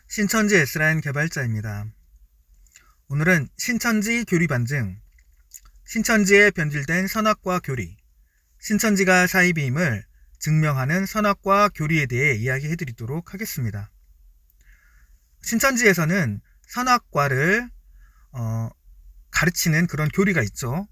신천지 S라인 개발자입니다. 오늘은 신천지 교리 반증, 신천지에 변질된 선악과 교리, 신천지가 사이비임을 증명하는 선악과 교리에 대해 이야기해드리도록 하겠습니다. 신천지에서는 선악과를 가르치는 그런 교리가 있죠.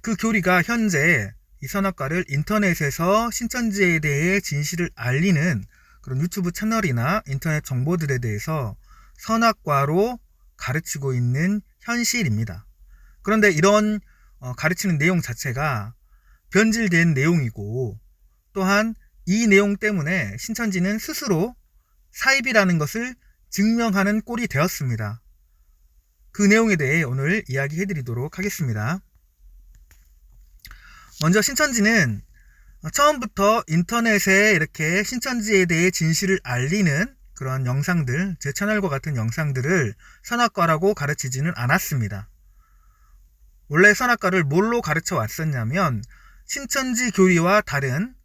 그 교리가 현재 이 선악과를 인터넷에서 신천지에 대해 진실을 알리는 그런 유튜브 채널이나 인터넷 정보들에 대해서 선악과로 가르치고 있는 현실입니다. 그런데 이런 가르치는 내용 자체가 변질된 내용이고, 또한 이 내용 때문에 신천지는 스스로 사입이라는 것을 증명하는 꼴이 되었습니다. 그 내용에 대해 오늘 이야기해 드리도록 하겠습니다. 먼저 신천지는 처음부터 인터넷에 이렇게 신천지에 대해 진실을 알리는 그런 영상들, 제 채널과 같은 영상들을 선악과라고 가르치지는 않았습니다. 원래 선악과를 뭘로 가르쳐 왔었냐면, 신천지 교리와 다른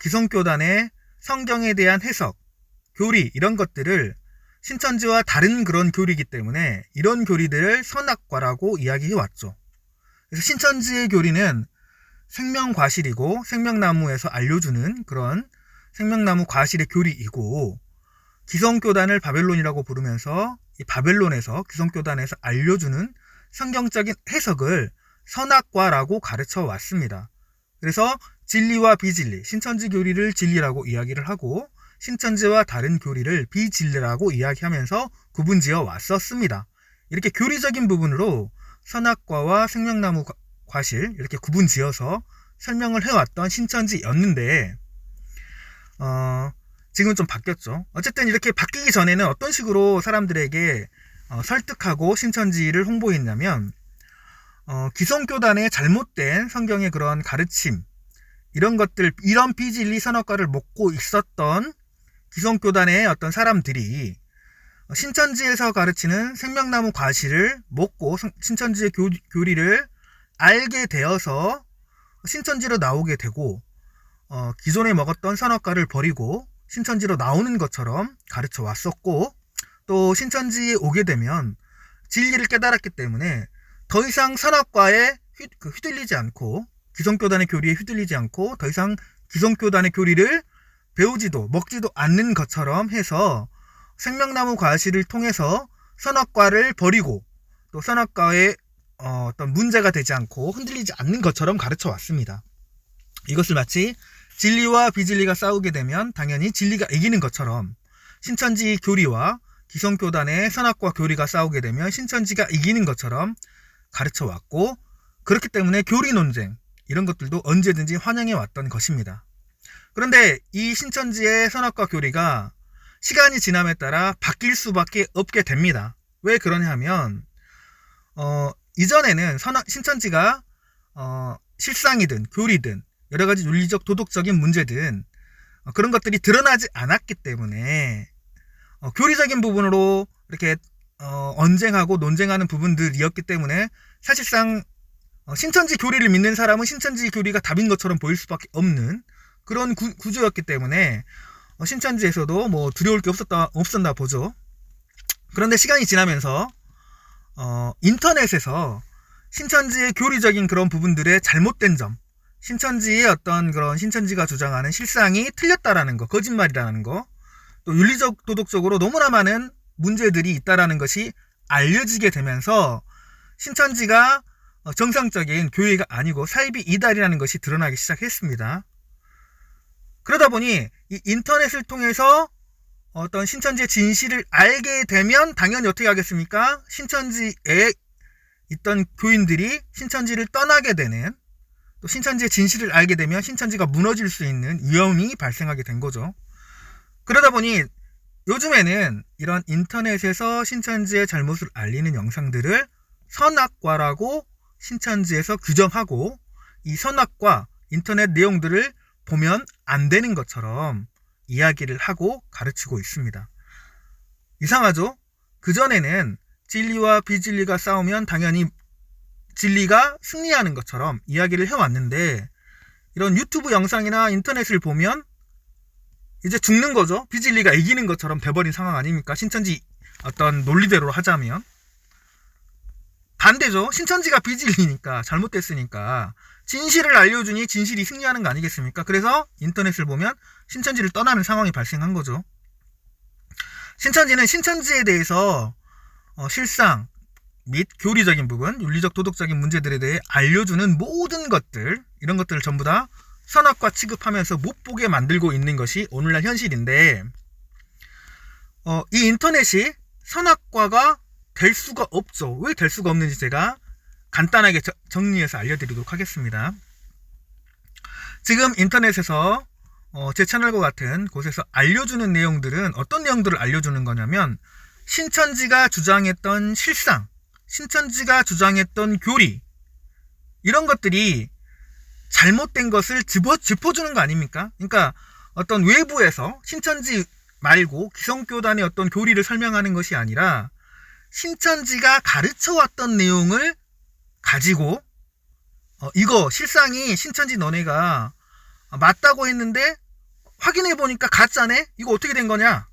기성교단의 성경에 대한 해석, 교리 이런 것들을 신천지와 다른 그런 교리이기 때문에 이런 교리들을 선악과라고 이야기해 왔죠. 그래서 신천지의 교리는 생명과실이고, 생명나무에서 알려주는 그런 생명나무 과실의 교리이고, 기성교단을 바벨론이라고 부르면서 이 바벨론에서 기성교단에서 알려주는 성경적인 해석을 선악과라고 가르쳐 왔습니다. 그래서 진리와 비진리, 신천지 교리를 진리라고 이야기를 하고, 신천지와 다른 교리를 비진리라고 이야기하면서 구분지어 왔었습니다. 이렇게 교리적인 부분으로 선악과와 생명나무 과실 이렇게 구분지어서 설명을 해왔던 신천지였는데, 지금은 좀 바뀌었죠. 어쨌든 이렇게 바뀌기 전에는 어떤 식으로 사람들에게 설득하고 신천지를 홍보했냐면, 기성교단의 잘못된 성경의 그런 가르침, 이런 것들, 이런 비진리 선악과를 먹고 있었던 기성교단의 어떤 사람들이 신천지에서 가르치는 생명나무 과실을 먹고 신천지의 교리를 알게 되어서 신천지로 나오게 되고, 기존에 먹었던 선악과를 버리고 신천지로 나오는 것처럼 가르쳐 왔었고, 또 신천지에 오게 되면 진리를 깨달았기 때문에 더 이상 선악과에 휘둘리지 않고, 기성교단의 교리에 휘둘리지 않고 더 이상 기성교단의 교리를 배우지도 먹지도 않는 것처럼 해서 생명나무 과실을 통해서 선악과를 버리고, 또 선악과에 어떤 문제가 되지 않고 흔들리지 않는 것처럼 가르쳐 왔습니다. 이것을 마치 진리와 비진리가 싸우게 되면 당연히 진리가 이기는 것처럼, 신천지 교리와 기성교단의 선악과 교리가 싸우게 되면 신천지가 이기는 것처럼 가르쳐 왔고, 그렇기 때문에 교리 논쟁 이런 것들도 언제든지 환영해 왔던 것입니다. 그런데 이 신천지의 선악과 교리가 시간이 지남에 따라 바뀔 수밖에 없게 됩니다. 왜 그러냐 하면, 이전에는 신천지가 실상이든 교리든 여러 가지 윤리적 도덕적인 문제든 그런 것들이 드러나지 않았기 때문에 교리적인 부분으로 이렇게 언쟁하고 논쟁하는 부분들이었기 때문에, 사실상 신천지 교리를 믿는 사람은 신천지 교리가 답인 것처럼 보일 수밖에 없는 그런 구조였기 때문에 신천지에서도 뭐 두려울 게 없었나 보죠. 그런데 시간이 지나면서 인터넷에서 신천지의 교리적인 그런 부분들의 잘못된 점, 신천지의 어떤 그런 신천지가 주장하는 실상이 틀렸다라는 거, 거짓말이라는 거, 또 윤리적 도덕적으로 너무나 많은 문제들이 있다라는 것이 알려지게 되면서 신천지가 정상적인 교회가 아니고 사이비 이달이라는 것이 드러나기 시작했습니다. 그러다 보니 이 인터넷을 통해서 어떤 신천지의 진실을 알게 되면 당연히 어떻게 하겠습니까? 신천지에 있던 교인들이 신천지를 떠나게 되는, 또 신천지의 진실을 알게 되면 신천지가 무너질 수 있는 위험이 발생하게 된 거죠. 그러다 보니 요즘에는 이런 인터넷에서 신천지의 잘못을 알리는 영상들을 선악과라고 신천지에서 규정하고, 이 선악과 인터넷 내용들을 보면 안 되는 것처럼 이야기를 하고 가르치고 있습니다. 이상하죠? 그전에는 진리와 비진리가 싸우면 당연히 진리가 승리하는 것처럼 이야기를 해왔는데, 이런 유튜브 영상이나 인터넷을 보면 이제 죽는 거죠. 비진리가 이기는 것처럼 돼버린 상황 아닙니까? 신천지 어떤 논리대로 하자면. 반대죠. 신천지가 비진리니까, 잘못됐으니까 진실을 알려주니 진실이 승리하는 거 아니겠습니까? 그래서 인터넷을 보면 신천지를 떠나는 상황이 발생한 거죠. 신천지는 신천지에 대해서 실상 및 교리적인 부분, 윤리적 도덕적인 문제들에 대해 알려주는 모든 것들, 이런 것들을 전부 다 선악과 취급하면서 못 보게 만들고 있는 것이 오늘날 현실인데, 이 인터넷이 선악과가 될 수가 없죠. 왜 될 수가 없는지 제가 간단하게 정리해서 알려드리도록 하겠습니다. 지금 인터넷에서 제 채널과 같은 곳에서 알려주는 내용들은 어떤 내용들을 알려주는 거냐면, 신천지가 주장했던 실상, 신천지가 주장했던 교리, 이런 것들이 잘못된 것을 짚어주는 거 아닙니까? 그러니까 어떤 외부에서 신천지 말고 기성교단의 어떤 교리를 설명하는 것이 아니라 신천지가 가르쳐왔던 내용을 가지고 이거 실상이 신천지 너네가 맞다고 했는데 확인해보니까 가짜네? 이거 어떻게 된 거냐?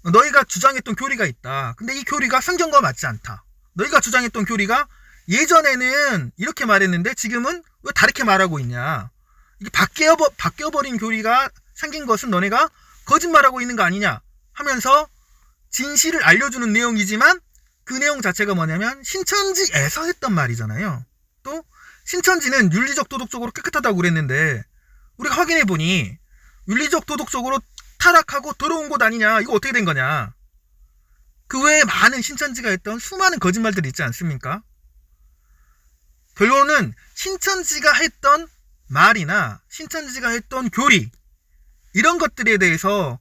너희가 주장했던 교리가 있다. 근데 이 교리가 성경과 맞지 않다. 너희가 주장했던 교리가 예전에는 이렇게 말했는데 지금은 왜 다르게 말하고 있냐? 이게 바뀌어버린 교리가 생긴 것은 너네가 거짓말하고 있는 거 아니냐? 하면서 진실을 알려주는 내용이지만 그 내용 자체가 뭐냐면 신천지에서 했던 말이잖아요. 또 신천지는 윤리적 도덕적으로 깨끗하다고 그랬는데 우리가 확인해보니 윤리적 도덕적으로 타락하고 더러운 곳 아니냐? 이거 어떻게 된 거냐? 그 외에 많은 신천지가 했던 수많은 거짓말들이 있지 않습니까? 결론은 신천지가 했던 말이나 신천지가 했던 교리, 이런 것들에 대해서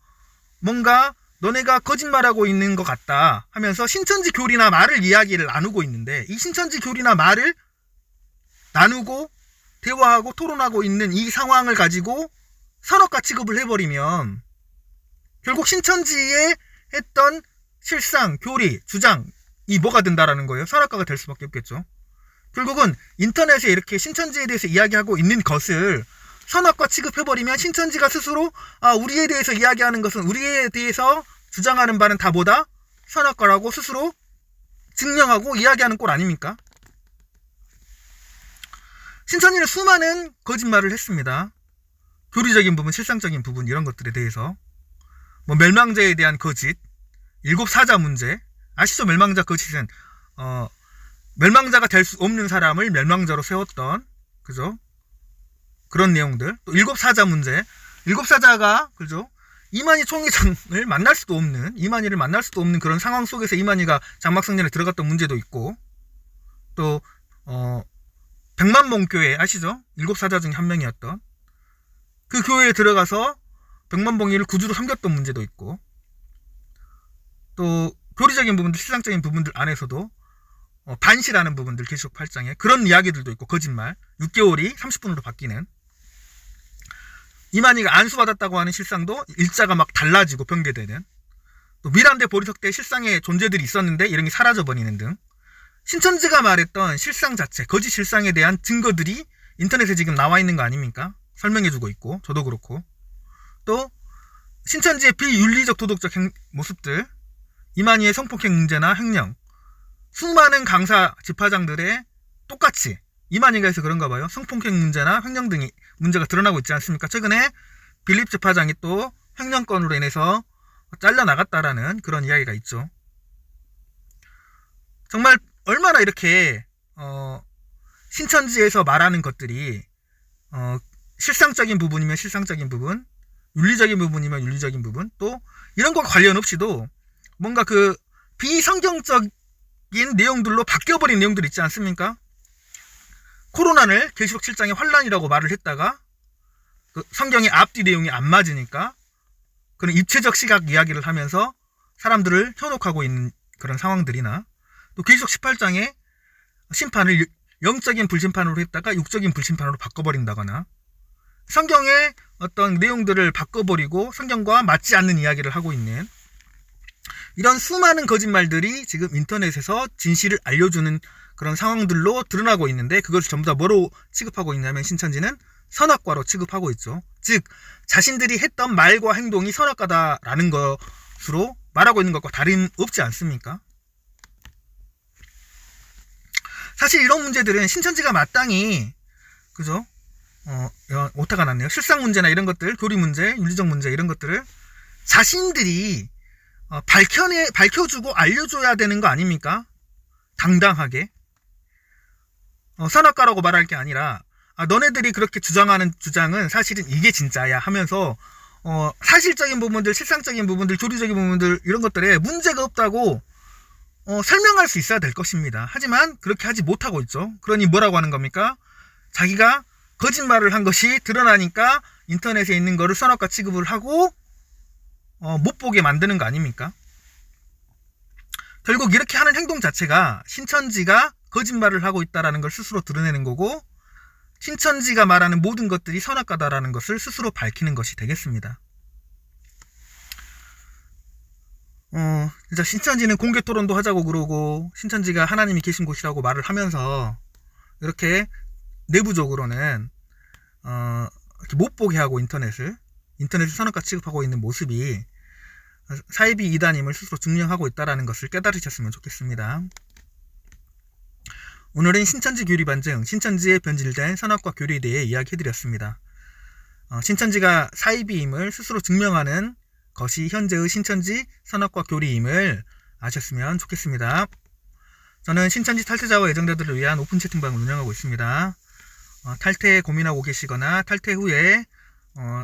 뭔가 너네가 거짓말하고 있는 것 같다 하면서 신천지 교리나 말을 이야기를 나누고 있는데, 이 신천지 교리나 말을 나누고 대화하고 토론하고 있는 이 상황을 가지고 선악과 취급을 해버리면 결국 신천지에 했던 실상, 교리, 주장이 뭐가 된다라는 거예요. 선악과가 될 수밖에 없겠죠. 결국은 인터넷에 이렇게 신천지에 대해서 이야기하고 있는 것을 선악과 취급해버리면 신천지가 스스로 우리에 대해서 이야기하는 것은, 우리에 대해서 주장하는 바는 다 뭐다? 선악과라고 스스로 증명하고 이야기하는 꼴 아닙니까? 신천지는 수많은 거짓말을 했습니다. 교리적인 부분, 실상적인 부분, 이런 것들에 대해서. 뭐 멸망자에 대한 거짓, 일곱 사자 문제 아시죠? 멸망자 거짓은 멸망자가 될 수 없는 사람을 멸망자로 세웠던, 그죠? 그런 내용들. 또 일곱 사자 문제, 일곱 사자가, 그죠? 이만희 총회장을 만날 수도 없는, 이만희를 만날 수도 없는 그런 상황 속에서 이만희가 장막성전에 들어갔던 문제도 있고, 또 백만봉교회 아시죠? 일곱 사자 중에 한 명이었던 그 교회에 들어가서 백만봉이를 구주로 섬겼던 문제도 있고, 또 교리적인 부분들, 실상적인 부분들 안에서도 반시라는 부분들, 계시록 8장에 그런 이야기들도 있고, 거짓말, 6개월이 30분으로 바뀌는, 이만희가 안수받았다고 하는 실상도 일자가 막 달라지고 변개되는, 또 미란대 보리석 때 실상의 존재들이 있었는데 이런 게 사라져버리는 등, 신천지가 말했던 실상 자체, 거짓 실상에 대한 증거들이 인터넷에 지금 나와 있는 거 아닙니까? 설명해주고 있고, 저도 그렇고. 또 신천지의 비윤리적 도덕적 모습들, 이만희의 성폭행 문제나 횡령, 수많은 강사 집화장들의 똑같이 이만희가 해서 그런가 봐요. 성폭행 문제나 횡령 등이 문제가 드러나고 있지 않습니까? 최근에 빌립 집화장이 또 횡령건으로 인해서 잘려나갔다라는 그런 이야기가 있죠. 정말 얼마나 이렇게 신천지에서 말하는 것들이 실상적인 부분이면 실상적인 부분, 윤리적인 부분이면 윤리적인 부분, 또 이런 것과 관련 없이도 뭔가 그 비성경적인 내용들로 바뀌어버린 내용들 있지 않습니까? 코로나를 계시록 7장의 환란이라고 말을 했다가 그 성경의 앞뒤 내용이 안 맞으니까 그런 입체적 시각 이야기를 하면서 사람들을 현혹하고 있는 그런 상황들이나, 또 계시록 18장의 심판을 영적인 불심판으로 했다가 육적인 불심판으로 바꿔버린다거나, 성경의 어떤 내용들을 바꿔버리고 성경과 맞지 않는 이야기를 하고 있는 이런 수많은 거짓말들이 지금 인터넷에서 진실을 알려주는 그런 상황들로 드러나고 있는데, 그것을 전부 다 뭐로 취급하고 있냐면 신천지는 선악과로 취급하고 있죠. 즉 자신들이 했던 말과 행동이 선악과다라는 것으로 말하고 있는 것과 다름없지 않습니까? 사실 이런 문제들은 신천지가 마땅히 그죠? 오타가 났네요. 실상 문제나 이런 것들, 교리 문제, 윤리적 문제 이런 것들을 자신들이 밝혀주고 알려줘야 되는 거 아닙니까? 당당하게 선악과라고 말할 게 아니라 너네들이 그렇게 주장하는 주장은 사실은 이게 진짜야 하면서 사실적인 부분들, 실상적인 부분들, 교리적인 부분들 이런 것들에 문제가 없다고 설명할 수 있어야 될 것입니다. 하지만 그렇게 하지 못하고 있죠. 그러니 뭐라고 하는 겁니까? 자기가 거짓말을 한 것이 드러나니까 인터넷에 있는 거를 선악과 취급을 하고 못 보게 만드는 거 아닙니까? 결국 이렇게 하는 행동 자체가 신천지가 거짓말을 하고 있다는 걸 스스로 드러내는 거고 신천지가 말하는 모든 것들이 선악과다라는 것을 스스로 밝히는 것이 되겠습니다. 진짜 신천지는 공개 토론도 하자고 그러고 신천지가 하나님이 계신 곳이라고 말을 하면서 이렇게 내부적으로는 이렇게 못 보게 하고 인터넷을 선악과 취급하고 있는 모습이 사이비 이단임을 스스로 증명하고 있다는 것을 깨달으셨으면 좋겠습니다. 오늘은 신천지 교리 반증, 신천지에 변질된 선악과 교리에 대해 이야기해드렸습니다. 신천지가 사이비임을 스스로 증명하는 것이 현재의 신천지 선악과 교리임을 아셨으면 좋겠습니다. 저는 신천지 탈퇴자와 애정자들을 위한 오픈 채팅방을 운영하고 있습니다. 탈퇴 고민하고 계시거나 탈퇴 후에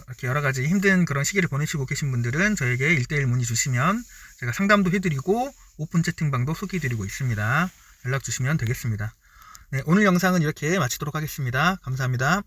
이렇게 여러가지 힘든 그런 시기를 보내시고 계신 분들은 저에게 1:1 문의 주시면 제가 상담도 해드리고 오픈 채팅방도 소개해드리고 있습니다. 연락 주시면 되겠습니다. 네, 오늘 영상은 이렇게 마치도록 하겠습니다. 감사합니다.